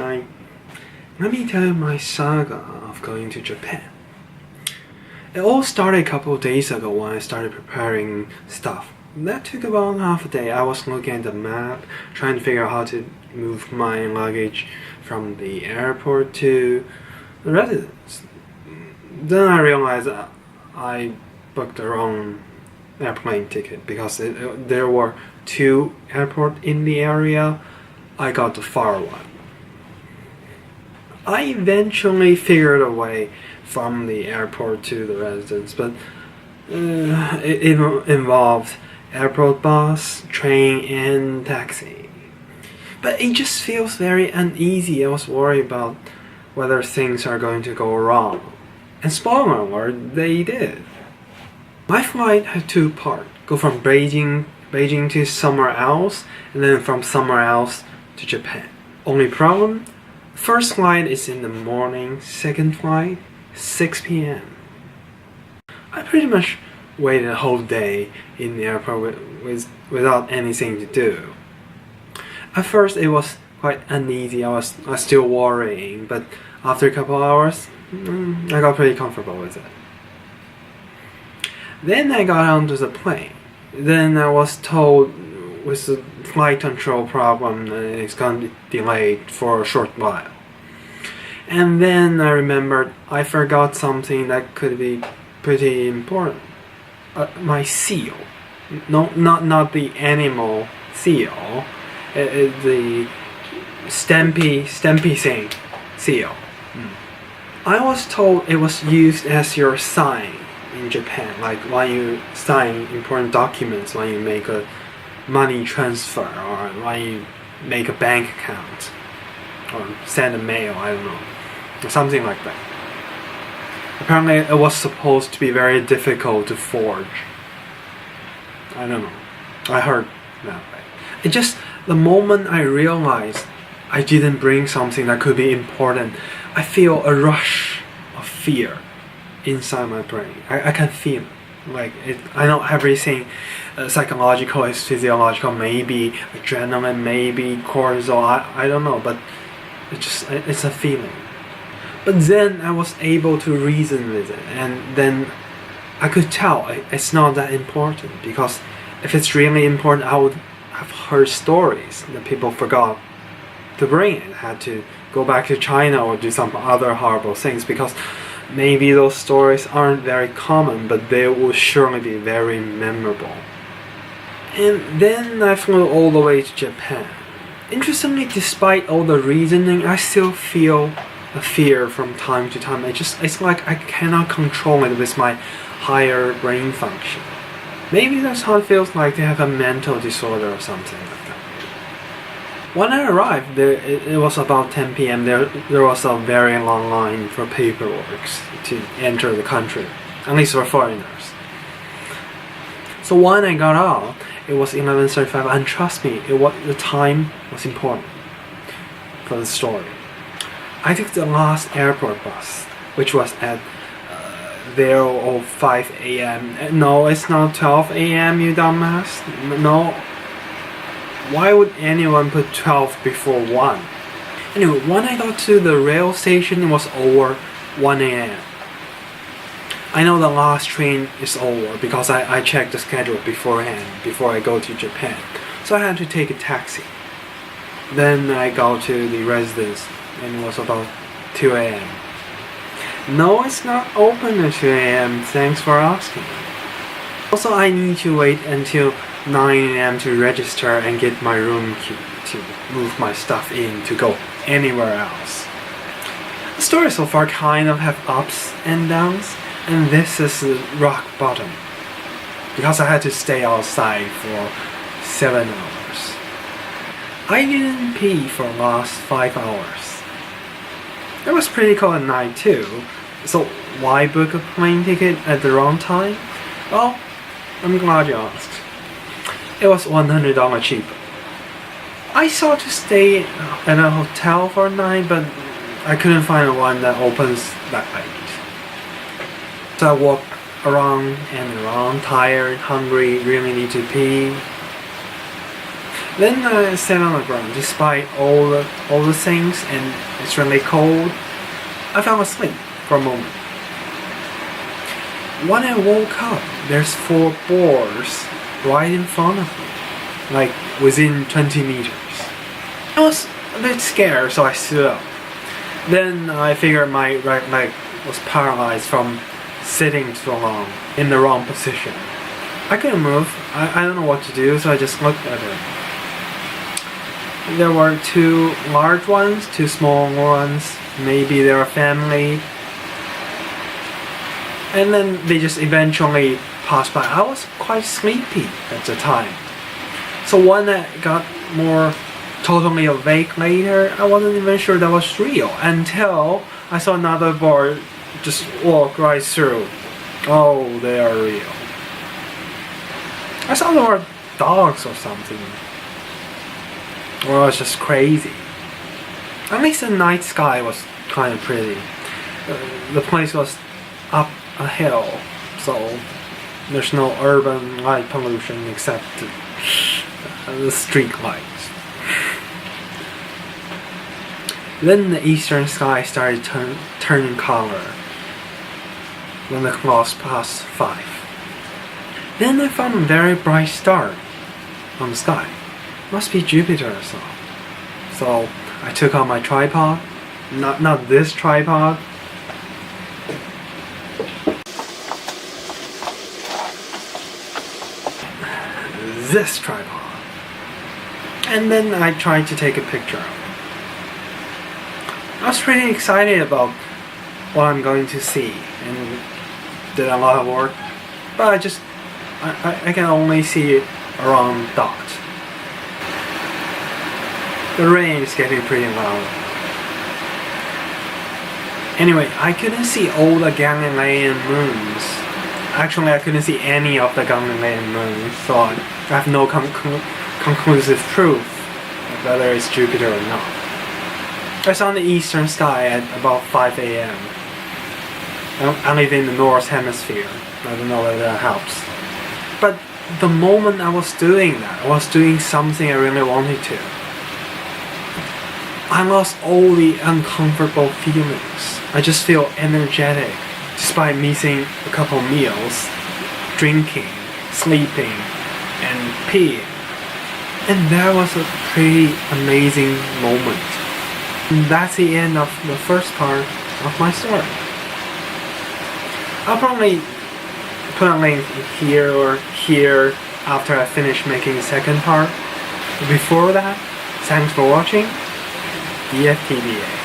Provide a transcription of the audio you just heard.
sunshine. Let me tell you my saga of going to Japan. It all started a couple of days ago when I started preparing stuff. That took about half a day. I was looking at the map, trying to figure out how to move my luggage from the airport to the residence. Then I realized I booked the wrong airplane ticket because there were two airports in the area. I got the far one. I eventually figured a way from the airport to the residence, but it involved airport bus, train, and taxi. But it just feels very uneasy. I was worried about whether things are going to go wrong. And spoiler alert, they did. My flight had two parts. Go from Beijing to somewhere else, and then from somewhere else to Japan. Only problem? First flight is in the morning, second flight, 6 p.m. I pretty much waited a whole day in the airport without anything to do. At first it was quite uneasy, I was still worrying, but after a couple hours, I got pretty comfortable with it. Then I got onto the plane. Then I was told with the flight control problem it's going to be delayed for a short while. And then I remembered I forgot something that could be pretty important. My seal. No, not the animal seal. The stampy thing seal. I was told it was used as your sign in Japan, like when you sign important documents, when you make a money transfer, or when you make a bank account, or send a mail, I don't know, or something like that. Apparently it was supposed to be very difficult to forge. I don't know, I heard that way. It just, the moment I realized I didn't bring something that could be important, I feel a rush of fear inside my brain. I can feel it. Like I know everything psychological is physiological, maybe adrenaline, maybe cortisol, I don't know, but it's a feeling. But then I was able to reason with it, and then I could tell it's not that important, because if it's really important, I would have heard stories that people forgot to bring it, had to go back to China or do some other horrible things, because maybe those stories aren't very common, but they will surely be very memorable. And then I flew all the way to Japan. Interestingly, despite all the reasoning, I still feel a fear from time to time. It's like I cannot control it with my higher brain function. Maybe that's how it feels like to have a mental disorder or something like that. When I arrived, it was about 10 p.m. There was a very long line for paperwork to enter the country, at least for foreigners. So when I got out, it was 11:35, and trust me, the time was important for the story. I took the last airport bus, which was at 05 a.m. No, it's not 12 a.m., you dumbass. No. Why would anyone put 12 before 1? Anyway, when I got to the rail station, it was over 1 a.m. I know the last train is over because I checked the schedule beforehand, before I go to Japan. So I had to take a taxi. Then I go to the residence, and it was about 2 a.m. No, it's not open at 2 a.m. Thanks for asking. Also, I need to wait until 9 a.m. to register and get my room key to move my stuff in to go anywhere else. The story so far kind of have ups and downs, and this is the rock bottom, because I had to stay outside for 7 hours. I didn't pee for the last 5 hours. It was pretty cold at night too, so why book a plane ticket at the wrong time? Well, I'm glad you asked. It was $100 cheaper. I sought to stay in a hotel for a night, but I couldn't find one that opens that late. So I walked around and around, tired, hungry, really need to pee. Then I sat on the ground. Despite all the things and it's really cold, I fell asleep for a moment. When I woke up, there's 4 boars right in front of me, like within 20 meters. I was a bit scared, so I stood up. Then I figured my right leg was paralyzed from sitting too long in the wrong position. I couldn't move. I don't know what to do, so I just looked at it. There were 2 large ones, 2 small ones. Maybe they were family. And then they just eventually passed by. I was quite sleepy at the time. So when I got more totally awake later, I wasn't even sure that was real until I saw another boar just walk right through. Oh, they are real. I thought they were dogs or something. Or I was just crazy. At least the night sky was kind of pretty. The place was up a hill, so there's no urban light pollution except the street lights. Then the eastern sky started turning color when the clock passed 5. Then I found a very bright star on the sky. Must be Jupiter or so. So I took out my tripod. Not this tripod. This tripod. And then I tried to take a picture of it. I was pretty excited about what I'm going to see and did a lot of work. But I can only see it around dot. The rain is getting pretty loud. Anyway, I couldn't see all the Galilean moons. Actually, I couldn't see any of the Galilean moons, so I have no conclusive proof of whether it's Jupiter or not. I saw the eastern sky at about 5 a.m. I live in the North Hemisphere. I don't know whether that helps. But the moment I was doing that, I was doing something I really wanted to. I lost all the uncomfortable feelings. I just feel energetic despite missing a couple meals, drinking, sleeping, and peeing. And that was a pretty amazing moment. And that's the end of the first part of my story. I'll probably put a link here or here after I finish making the second part. But before that, thanks for watching. DFTBA.